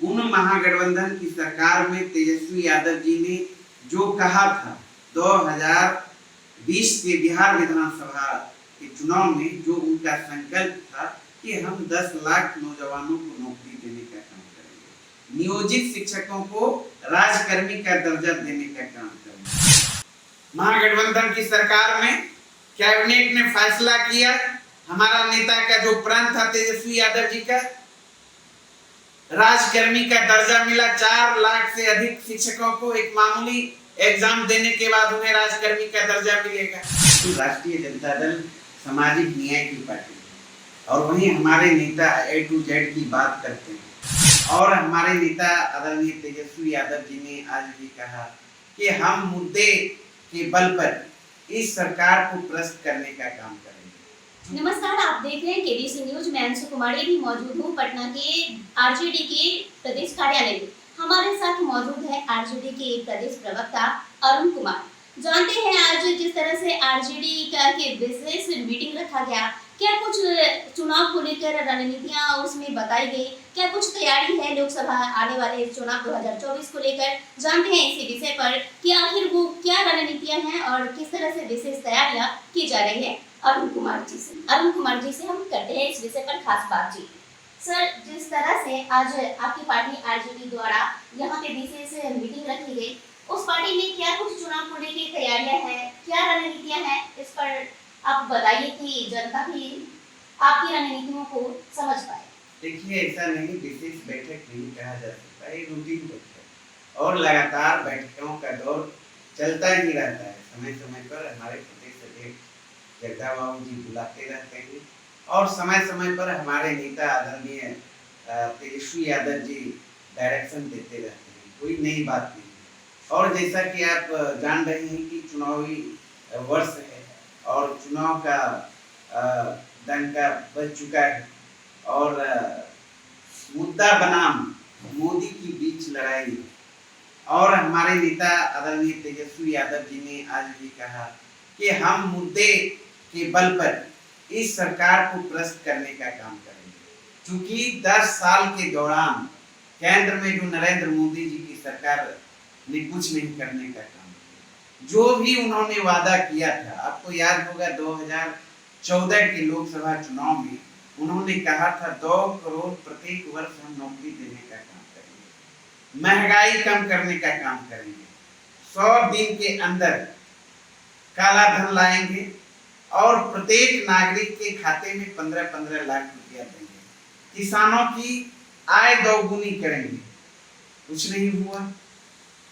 उन महागठबंधन की सरकार में तेजस्वी यादव जी ने जो कहा था 2020 के बिहार विधानसभा के चुनाव में, जो उनका संकल्प था कि हम 10 लाख नौजवानों को नौकरी देने का काम करेंगे, नियोजित शिक्षकों को राजकर्मी का दर्जा देने का काम करेंगे। महागठबंधन की सरकार में कैबिनेट ने फैसला किया, हमारा नेता का जो प्रण था तेजस्वी यादव जी का, राजकर्मी का दर्जा मिला। 4 लाख से अधिक शिक्षकों को एक मामूली एग्जाम देने के बाद उन्हें राजकर्मी का दर्जा मिलेगा। तो राष्ट्रीय जनता दल सामाजिक न्याय की पार्टी है और वहीं हमारे नेता A to Z की बात करते हैं। और हमारे नेता आदरणीय तेजस्वी यादव जी ने आज भी कहा कि हम मुद्दे के बल पर इस सरकार को भ्रष्ट करने का काम करेंगे। नमस्कार, आप देख रहे हैं केबीसी न्यूज। मैं अंशु कुमारी भी मौजूद हूँ पटना के आरजेडी के प्रदेश कार्यालय में। हमारे साथ मौजूद है आरजेडी के प्रदेश प्रवक्ता अरुण कुमार। जानते हैं आज जिस तरह से आरजेडी का के विशेष मीटिंग रखा गया, क्या कुछ चुनाव को लेकर रणनीतियां उसमें बताई गई, क्या कुछ तैयारी है लोकसभा आने वाले चुनाव 2024 को लेकर। जानते हैं इसी विषय पर कि आखिर वो क्या रणनीतियां हैं और किस तरह से विशेष तैयारियां की जा रही है। अरुण कुमार जी से हम करते हैं इस विषय पर खास बातचीत। सर, जिस तरह से आज आपकी पार्टी आरजेडी द्वारा यहाँ पे विशेष मीटिंग रखी गई, उस पार्टी में क्या कुछ चुनाव को लेकर तैयारियां हैं, क्या रणनीतियां हैं, इस पर आप बताइए कि जनता भी आपकी रणनीतियों को समझ पाए। देखिए, ऐसा नहीं विशेष बैठक नहीं कहा जा सकता, ये रूटीन बैठक और लगातार बैठकों का दौर चलता ही रहता है। समय समय पर हमारे प्रदेश अध्यक्ष जगदा बाबू जी बुलाते रहते हैं और समय समय पर हमारे नेता आदरणीय तेजस्वी यादव जी डायरेक्शन देते रहते हैं, कोई नई बात नहीं। और जैसा कि आप जान रहे हैं कि चुनावी वर्ष है और चुनाव का डंका बज चुका है और मुद्दा बनाम मोदी की बीच लड़ाई। और हमारे नेता आदरणीय तेजस्वी यादव जी ने आज भी कहा कि हम मुद्दे के बल पर इस सरकार को भ्रष्ट करने का काम करेंगे, क्योंकि 10 साल के दौरान केंद्र में जो नरेंद्र मोदी जी की सरकार ने कुछ नहीं करने का काम किया। जो भी उन्होंने वादा किया था, आपको याद होगा 2014 के लोकसभा चुनाव में उन्होंने कहा था 2 करोड़ प्रत्येक वर्ष हम नौकरी देने का काम करेंगे, महंगाई कम करने का काम करेंगे, 100 दिन के अंदर काला धन लाएंगे और प्रत्येक नागरिक के खाते में 15-15 लाख रुपया देंगे, किसानों की आय दोगुनी करेंगे। कुछ नहीं हुआ।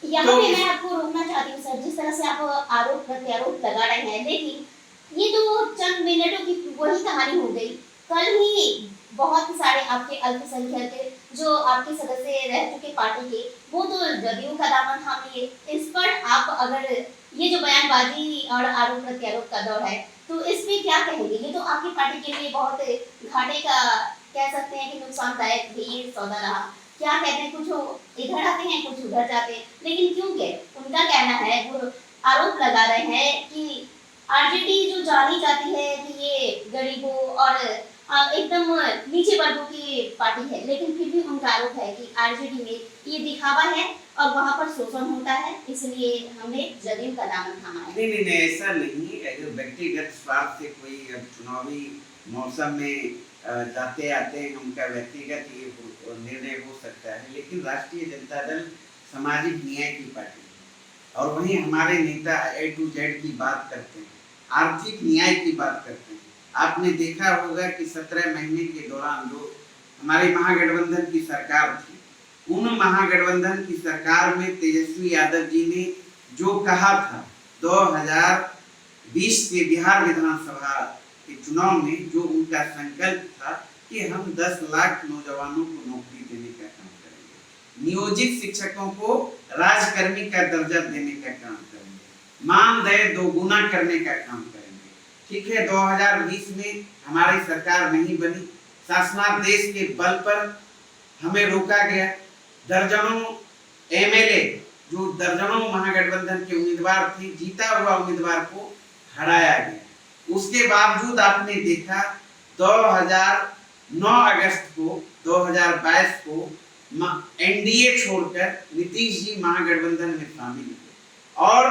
यहाँ पे मैं आपको रोकना चाहती हूँ सर, जिस तरह से आप आरोप प्रत्यारोप लगा रहे हैं, लेकिन ये तो चंद मिनटों की वही कहानी हो गई। कल ही बहुत सारे आपके अल्पसंख्यक जो आपके सदस्य रह चुके पार्टी के, वो तो जदयू का दामन थाम लिए। इस पर आप अगर ये जो बयानबाजी और आरोप प्रत्यारोप का दौर है, तो इसमें क्या कहेंगे? ये तो आपकी पार्टी के लिए बहुत घाटे का कह सकते हैं कि नुकसानदायक भी ये सौदा रहा। क्या कहते हैं, कुछ इधर आते हैं कुछ उधर जाते हैं, लेकिन क्यों के उनका कहना है, वो आरोप लगा रहे हैं कि आरजेडी जो जानी जाती है कि ये गरीबों और एकदम नीचे वर्गों की पार्टी है, लेकिन फिर भी उनका आरोप है कि आरजेडी में ये दिखावा है और वहाँ पर शोषण होता है, इसलिए हमने जदयू का दामन थामा है। नहीं, ऐसा नहीं है। व्यक्तिगत स्वार्थ से कोई चुनावी मौसम में जाते आते हैं, उनका व्यक्तिगत ये निर्णय हो सकता है, लेकिन राष्ट्रीय जनता दल सामाजिक न्याय की पार्टी है और वहीं हमारे नेता A to Z की बात करते हैं, आर्थिक न्याय की बात करते हैं। आपने देखा होगा कि 17 महीने के दौरान जो हमारी महागठबंधन की सरकार थी, उन महागठबंधन की सरकार में तेजस्वी यादव जी ने जो कहा था 2020 के बिहार विधानसभा के चुनाव में, जो उनका संकल्प था कि हम 10 लाख नौजवानों को नौकरी देने का काम करेंगे, नियोजित शिक्षकों को राजकर्मी का दर्जा देने का काम करेंगे, मानदेय दोगुना करने का काम करेंगे। ठीक है, 2020 में हमारी सरकार नहीं बनी, शासनादेश के बल पर हमें रोका गया। दर्जनों एमएलए जो दर्जनों महागठबंधन के उम्मीदवार थे, जीता हुआ उम्मीदवार को हराया गया। उसके बावजूद आपने देखा 2009 अगस्त को 2022 को एनडीए छोड़कर नीतीश जी महागठबंधन में शामिल हुए और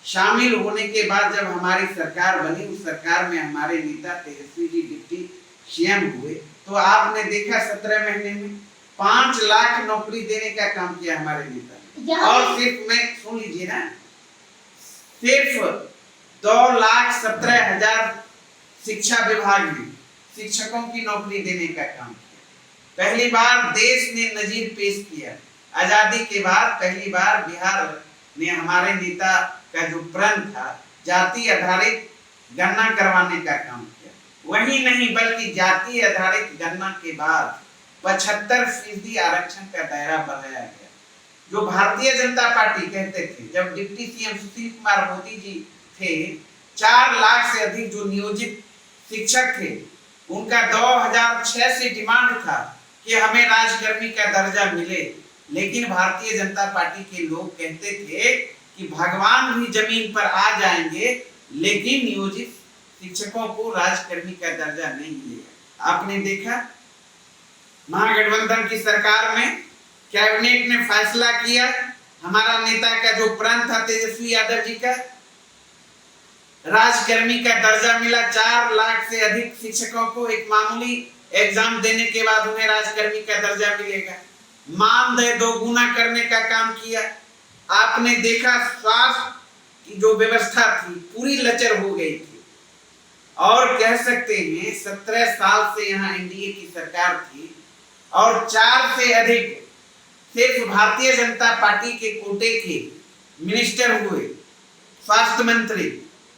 शामिल होने के बाद जब हमारी सरकार बनी, उस सरकार में हमारे नेता तेजस्वी जी डिप्टी सीएम हुए, तो आपने देखा 17 महीने में 5 लाख नौकरी देने का काम किया हमारे नेता ने। और सिर्फ मैं सुन लीजिए ना, सिर्फ 2,17,000 शिक्षा विभाग में शिक्षकों की नौकरी देने का काम किया। पहली बार देश ने नजीर पेश किया, आजादी के बाद पहली बार बिहार ने हमारे नेता का जो प्रण था जाति आधारित गणना करवाने का काम किया। वही नहीं बल्कि जाति आधारित गणना के बाद 75% आरक्षण का दायरा बढ़ाया गया। जो भारतीय जनता पार्टी कहते थे, जब डिप्टी सीएम सुशील कुमार मोदी जी थे, 4 लाख से अधिक जो नियोजित शिक्षक थे, उनका 2006 से डिमांड था कि हमें राजकर्मी का दर्जा मिले, लेकिन भारतीय जनता पार्टी के लोग कहते थे कि भगवान भी जमीन पर आ जाएंगे लेकिन नियोजित शिक्षकों को राजकर्मी का दर्जा नहीं मिलेगा। आपने देखा महागठबंधन की सरकार में कैबिनेट ने फैसला किया, हमारा नेता का जो प्रण था तेजस्वी यादव जी का, राजकर्मी का दर्जा मिला। 4 लाख से अधिक शिक्षकों को एक मामूली एग्जाम देने के बाद उन्हें राजकर्मी का दर्जा मिलेगा। मानदेय 2 गुना करने का काम किया। आपने देखा स्वास्थ्य की जो व्यवस्था थी पूरी लचर हो गई थी और कह सकते हैं 17 साल से यहाँ एनडीए की सरकार थी और 4 से अधिक सिर्फ भारतीय जनता पार्टी के कोटे के मिनिस्टर हुए, स्वास्थ्य मंत्री।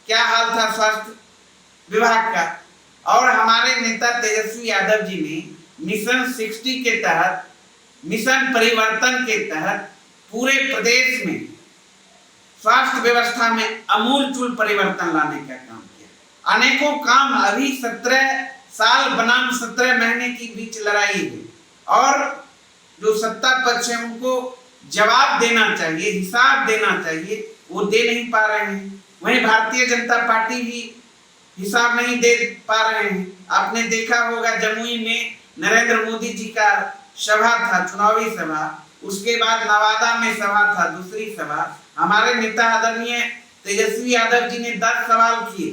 क्या हाल था स्वास्थ्य विभाग का। और हमारे नेता तेजस्वी यादव जी ने मिशन 60 के तहत, मिशन परिवर्तन के तहत पूरे प्रदेश में स्वास्थ्य व्यवस्था में आमूलचूल परिवर्तन लाने का काम किया। अनेकों काम अभी 17 साल बनाम 17 महीने की बीच लड़ाई है और जो सत्ता पक्ष है उनको जवाब देना चाहिए, हिसाब देना चाहिए, वो दे नहीं पा रहे हैं। वहीं भारतीय जनता पार्टी भी हिसाब नहीं दे पा रहे हैं। आपने देखा होगा जमुई में नरेंद्र मोदी जी का सभा था, चुनावी सभा, उसके बाद नवादा में सभा था, दूसरी सभा। हमारे नेता आदरणीय तेजस्वी यादव जी ने 10 सवाल किए,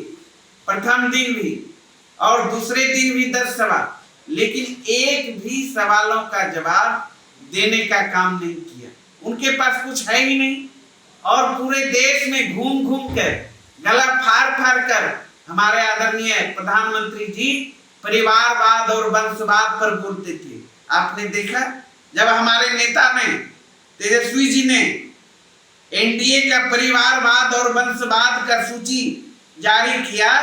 प्रथम दिन भी और दूसरे दिन भी 10 सवाल, लेकिन एक भी सवालों का जवाब देने का काम नहीं किया। उनके पास कुछ है ही नहीं और पूरे देश में घूम घूम कर, गला फाड़ फाड़ कर हमारे आदरणीय प्रधानमंत्री जी परिवारवाद और वंशवाद पर बोलते थे। आपने देखा जब हमारे नेता ने, तेजस्वी जी ने एनडीए का परिवारवाद और वंशवाद का सूची जारी किया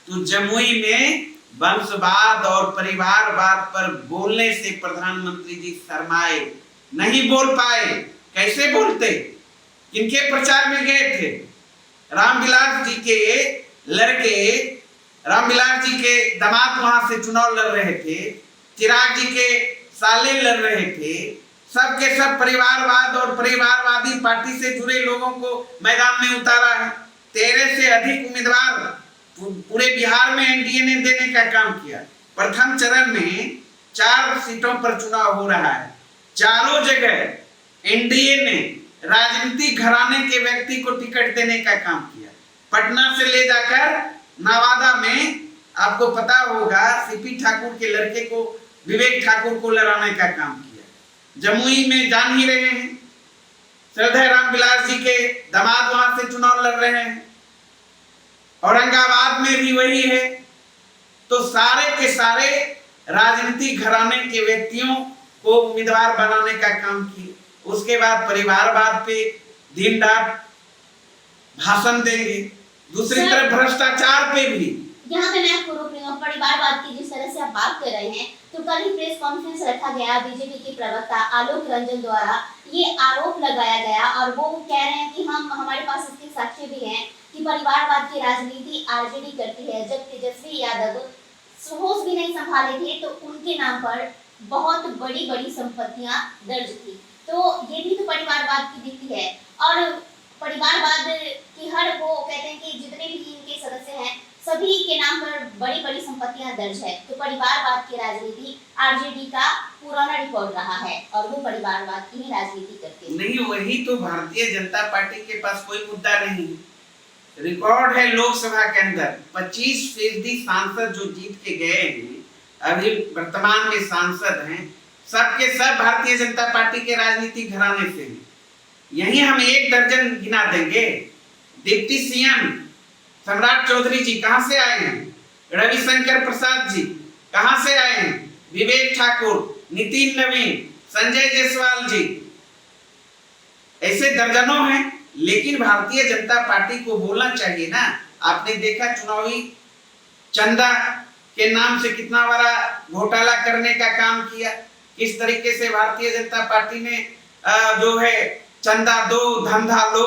तो जमुई में वंशवाद और परिवारवाद पर बोलने से प्रधानमंत्री जी शर्माए, नहीं बोल पाए। कैसे बोलते, किनके प्रचार में गए थे? रामविलास जी के लड़के, रामविलास जी के दामाद वहां से चुनाव लड़ रहे थे, चिराग जी के साले लड़ रहे थे। सब के सब परिवारवाद और परिवारवादी पार्टी से जुड़े लोगों को मैदान में उतारा है। 13 से अधिक उम्मीदवार पूरे बिहार में एनडीए ने देने का काम किया। प्रथम चरण में 4 सीटों पर चुनाव हो रहा है। चारों जगह एनडीए ने राजनीतिक घराने के व्यक्ति को टिकट देने का काम किया। पटना से ले जाकर नवादा में आपको पता होगा सीपी ठाकुर के लड़के को, विवेक ठाकुर को लड़ाने का काम किया। जमुई में जान ही रहे हैं, श्रद्धेय रामविलास जी के दामाद वहां से चुनाव लड़ रहे हैं। औरंगाबाद में भी वही है। तो सारे के सारे राजनीतिक घराने के व्यक्तियों को उम्मीदवार बनाने का काम किए। उसके बाद परिवारवाद पे दिन रात भाषण देंगे, दूसरी तरफ भ्रष्टाचार पे भी। यहाँ पे मैं आपको रोक रही हूँ। परिवारवाद की जिस तरह से आप बात कर रहे हैं, तो कल ही प्रेस कॉन्फ्रेंस रखा गया, बीजेपी के प्रवक्ता आलोक रंजन द्वारा ये आरोप लगाया गया और वो कह रहे हैं कि हमारे पास इसके साक्ष्य भी हैं कि परिवारवाद की राजनीति आरजेडी करती है। जब तेजस्वी यादव होश भी नहीं संभाले थे तो उनके नाम पर बहुत बड़ी बड़ी संपत्तियां दर्ज थी। तो ये भी तो परिवारवाद की नीति है। और परिवारवाद की हर वो कहते हैं कि जितने भी इनके सदस्य हैं सभी के नाम पर बड़ी बड़ी संपत्तियां दर्ज है, तो परिवारवाद की राजनीति आरजेडी का पुराना रिकॉर्ड रहा है और वो परिवारवाद की ही राजनीति करते हैं। नहीं, वही तो भारतीय जनता पार्टी के पास कोई मुद्दा नहीं। रिकॉर्ड है लोकसभा के अंदर 25% सांसद जो जीत के गए हैं, अभी वर्तमान में सांसद हैं, सबके सब भारतीय जनता पार्टी के राजनीतिक घराने से हैं। यही हम 1 दर्जन गिना देंगे। डिप्टी सीएम सम्राट चौधरी जी कहां से आए हैं? रविशंकर प्रसाद जी कहां से आए हैं? विवेक ठाकुर, नितिन नवीन, संजय जायसवाल जी, ऐसे दर्जनों हैं। लेकिन भारतीय जनता पार्टी को बोलना चाहिए ना। आपने देखा चुनावी चंदा के नाम से कितना बड़ा घोटाला करने का काम किया, किस तरीके से भारतीय जनता पार्टी ने जो है चंदा दो धंधा लो,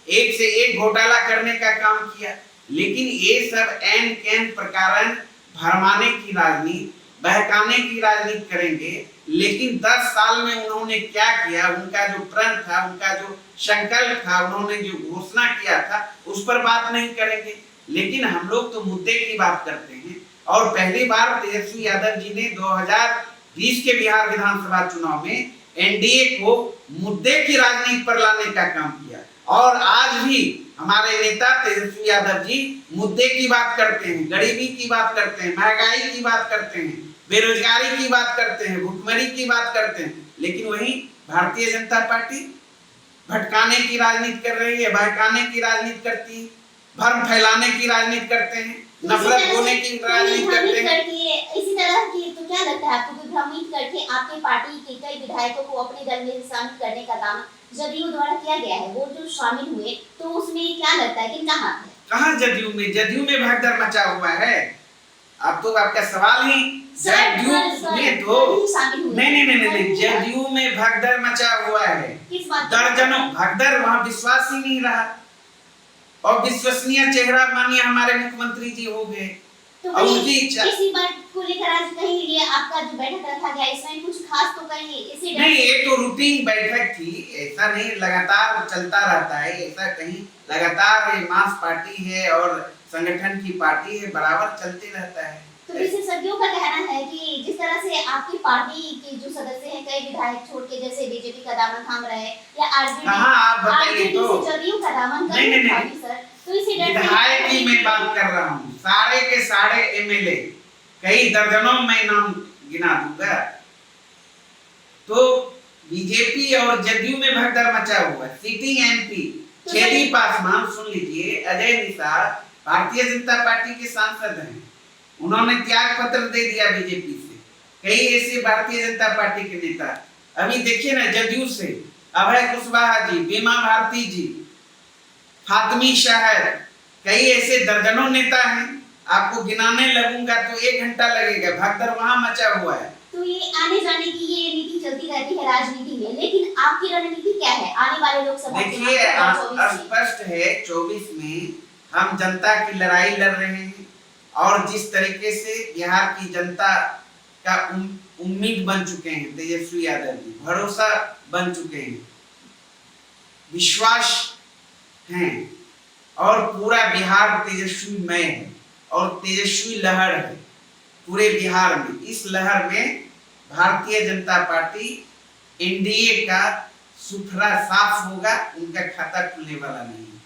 एक से एक घोटाला करने का काम किया। लेकिन ये सब एन कैन प्रकारन भरमाने की राजनीति, बहकाने की राजनीति करेंगे। लेकिन 10 साल में उन्होंने क्या किया, उनका जो प्रण था, उनका जो संकल्प था, उन्होंने जो घोषणा किया था, उस पर बात नहीं करेंगे। लेकिन हम लोग तो मुद्दे की बात करते हैं। और पहली बार तेजस्वी यादव जी ने 2020 के बिहार विधानसभा चुनाव में एनडीए को मुद्दे की राजनीति पर लाने का काम किया। और आज भी हमारे नेता तेजस्वी यादव जी मुद्दे की बात करते हैं, गरीबी की बात करते हैं, महंगाई की बात करते हैं, बेरोजगारी की बात करते हैं, भुखमरी की बात करते हैं। लेकिन वही भारतीय जनता पार्टी भटकाने की राजनीति कर रही है, बहकाने की राजनीति करती है, भ्रम फैलाने की राजनीति करते हैं, नफरत बोने की राजनीति करते हैं। इसी तरह की तो क्या लगता है आपको, भ्रमित करके आपके पार्टी के कई विधायकों को अपने दल में शामिल करने का काम जदयू द्वारा किया गया है? वो जो शामिल हुए तो उसमें क्या लगता है कि कहां जदयू में भगदड़ मचा हुआ है? अब तो आपका सवाल ही जदयू में तो नहीं, जदयू में भगदड़ मचा हुआ है। दर्जनों भगदड़, वहां विश्वास ही नहीं रहा और विश्वसनीय चेहरा मानिए हमारे मुख्यमंत्री जी हो गए। तो इसी बात को लेकर आज कहीं ये आपका जो बैठक रखा गया, इसमें कुछ खास तो कहीं इसी नहीं, ये तो रूटीन बैठक थी, ऐसा नहीं लगातार चलता रहता है। ऐसा कहीं लगातार ये मास पार्टी है और संगठन की पार्टी है, बराबर चलते रहता है। तो विशेषज्ञों का कहना है कि जिस तरह से आपकी पार्टी के जो सदस्य हैं, कई विधायक छोड़ के जैसे बीजेपी का दामन थाम रहे हैं या आरजेडी, आप बताइए तो जदयू का दामन नहीं सर, तो इसी विधायक की मैं बात कर रहा हूँ। सारे के सारे एमएलए, कई दर्जनों में नाम गिना दूंगा। तो बीजेपी और जदयू में भगदड़ मचा हुआ है। सिटिंग एमपी छेदी पासवान, सुन लीजिए, अजय निषाद भारतीय जनता पार्टी के सांसद हैं, उन्होंने त्याग पत्र दे दिया बीजेपी से। कई ऐसे भारतीय जनता पार्टी के नेता, अभी देखिए ना, जदयू से अभय कुशवाहा जी, बीमा भारती जी, फातिमी शहर, कई ऐसे दर्जनों नेता हैं। आपको गिनाने लगूंगा तो 1 घंटा लगेगा। भगदड़ वहां मचा हुआ है। तो ये आने जाने की ये नीति चलती रहती है राजनीति में, लेकिन आपकी रणनीति क्या है आने वाले लोकसभा चुनाव? देखिए, स्पष्ट है 24 में हम जनता की लड़ाई लड़ रहे हैं और जिस तरीके से बिहार की जनता का उम्मीद बन चुके हैं तेजस्वी यादव जी, भरोसा बन चुके हैं, विश्वास हैं और पूरा बिहार तेजस्वीमय है और तेजस्वी लहर है पूरे बिहार में। इस लहर में भारतीय जनता पार्टी एनडीए का सुथरा साफ होगा, उनका खाता खुलने वाला नहीं है।